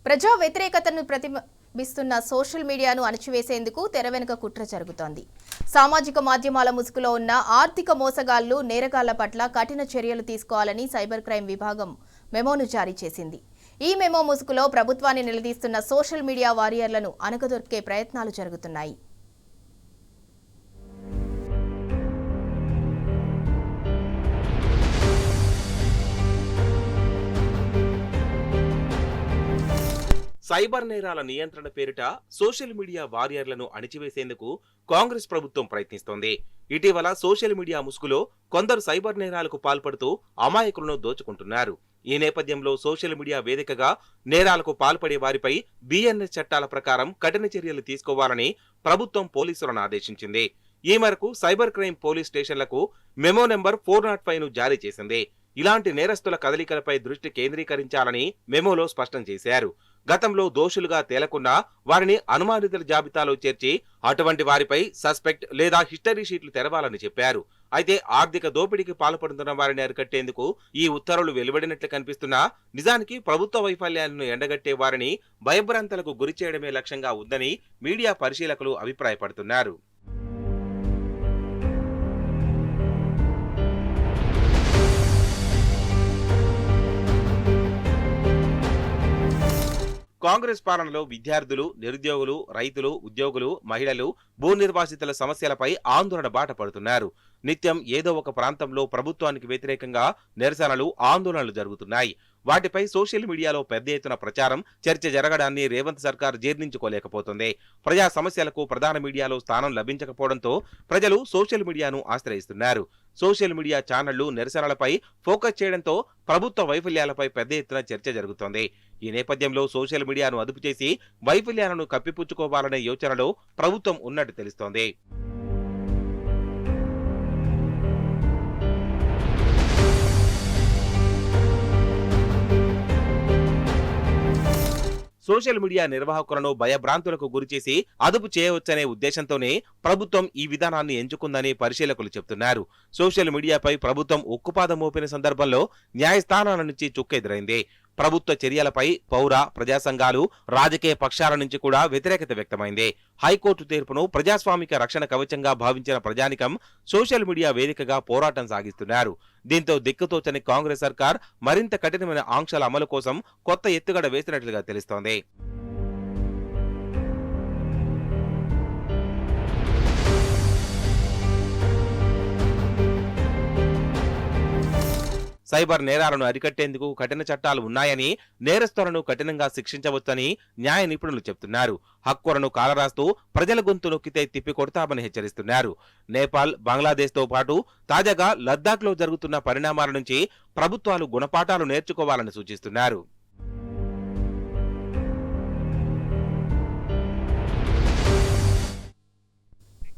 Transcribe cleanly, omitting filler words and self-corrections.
ప్రజా వ్యతిరేకతను ప్రతిబింబిస్తున్న సోషల్ మీడియాను అణచివేసేందుకు తెర వెనుక కుట్ర జరుగుతోంది. సామాజిక మాధ్యమాల ముసుగులో ఉన్న ఆర్థిక మోసగాళ్లు, నేరగాళ్ల పట్ల కఠిన చర్యలు తీసుకోవాలని సైబర్ క్రైమ్ విభాగం మెమోను జారీ చేసింది. ఈ మెమో ముసుగులో ప్రభుత్వాన్ని నిలదీస్తున్న సోషల్ మీడియా వారియర్లను అణగదొక్కే ప్రయత్నాలు జరుగుతున్నాయి. సైబర్ నేరాల నియంత్రణ పేరిట సోషల్ మీడియా వారియర్లను అణిచివేసేందుకు కాంగ్రెస్ ప్రభుత్వం ప్రయత్నిస్తోంది. ఇటీవల సోషల్ మీడియా ముసుగులో కొందరు సైబర్ నేరాలకు పాల్పడుతూ అమాయకులను దోచుకుంటున్నారు. ఈ నేపథ్యంలో సోషల్ మీడియా వేదికగా నేరాలకు పాల్పడే వారిపై బిఎన్ఎస్ చట్టాల ప్రకారం కఠిన చర్యలు తీసుకోవాలని ప్రభుత్వం పోలీసులను ఆదేశించింది. ఈ మేరకు సైబర్ క్రైమ్ పోలీస్ స్టేషన్లకు మెమో నెంబర్ 405ను జారీ చేసింది. ఇలాంటి నేరస్తుల కదలికలపై దృష్టి కేంద్రీకరించాలని మెమోలో స్పష్టం చేశారు. గతంలో దోషులుగా తేలకున్నా వారిని అనుమానితుల జాబితాలో చేర్చి అటువంటి వారిపై సస్పెక్ట్ లేదా హిస్టరీ షీట్లు తెరవాలని చెప్పారు. అయితే ఆర్థిక దోపిడీకి పాల్పడుతున్న వారిని అరికట్టేందుకు ఈ ఉత్తర్వులు వెలువడినట్లు కనిపిస్తున్నా నిజానికి ప్రభుత్వ వైఫల్యాలను ఎండగట్టే వారిని భయభ్రాంతులకు గురి చేయడమే లక్ష్యంగా ఉందని మీడియా పరిశీలకులు అభిప్రాయపడుతున్నారు. కాంగ్రెస్ పాలనలో విద్యార్థులు, నిరుద్యోగులు, రైతులు, ఉద్యోగులు, మహిళలు, భూ నిర్వాసితుల సమస్యలపై ఆందోళన బాట పడుతున్నారు. నిత్యం ఏదో ఒక ప్రాంతంలో ప్రభుత్వానికి వ్యతిరేకంగా నిరసనలు, ఆందోళనలు జరుగుతున్నాయి. వాటిపై సోషల్ మీడియాలో పెద్ద ఎత్తున ప్రచారం, చర్చ జరగడాన్ని రేవంత్ సర్కార్ జీర్ణించుకోలేకపోతుంది. ప్రజా సమస్యలకు ప్రధాన మీడియాలో స్థానం లభించకపోవడంతో ప్రజలు సోషల్ మీడియాను ఆశ్రయిస్తున్నారు. సోషల్ మీడియా ఛానళ్లు నిరసనలపై ఫోకస్ చేయడంతో ప్రభుత్వ వైఫల్యాలపై పెద్ద ఎత్తున చర్చ జరుగుతోంది. ఈ నేపథ్యంలో సోషల్ మీడియాను అదుపు చేసి వైఫల్యాలను కప్పిపుచ్చుకోవాలనే యోచనలో ప్రభుత్వం ఉన్నట్టు తెలుస్తోంది. సోషల్ మీడియా నిర్వాహకులను భయభ్రాంతులకు గురిచేసి అదుపు చేయవచ్చనే ఉద్దేశంతోనే ప్రభుత్వం ఈ విధానాన్ని ఎంచుకుందని పరిశీలకులు చెబుతున్నారు. సోషల్ మీడియాపై ప్రభుత్వం ఉక్కుపాదం మోపిన సందర్భంలో న్యాయస్థానాల నుంచి చుక్కెదురైంది. ప్రభుత్వ చర్యలపై పౌర, ప్రజా సంఘాలు, రాజకీయ పక్షాల నుంచి కూడా వ్యతిరేకత వ్యక్తమైంది. హైకోర్టు తీర్పును ప్రజాస్వామిక రక్షణ కవచంగా భావించిన ప్రజానికం సోషల్ మీడియా వేదికగా పోరాటం సాగిస్తున్నారు. దీంతో దిక్కుతోచని కాంగ్రెస్ సర్కార్ మరింత కఠినమైన ఆంక్షల అమలు కోసం కొత్త ఎత్తుగడ వేసినట్లుగా తెలుస్తోంది. సైబర్ నేరాలను అరికట్టేందుకు కఠిన చట్టాలు ఉన్నాయని, నేరస్తులను కఠినంగా శిక్షించవచ్చని న్యాయ నిపుణులు చెబుతున్నారు. హక్కులను కాలరాస్తూ ప్రజల గొంతు నొక్కితే తిప్పికొడతామని హెచ్చరిస్తున్నారు. నేపాల్, బంగ్లాదేశ్తో పాటు తాజాగా లద్దాఖ్లో జరుగుతున్న పరిణామాల నుంచి ప్రభుత్వాలు గుణపాఠాలు నేర్చుకోవాలని సూచిస్తున్నారు.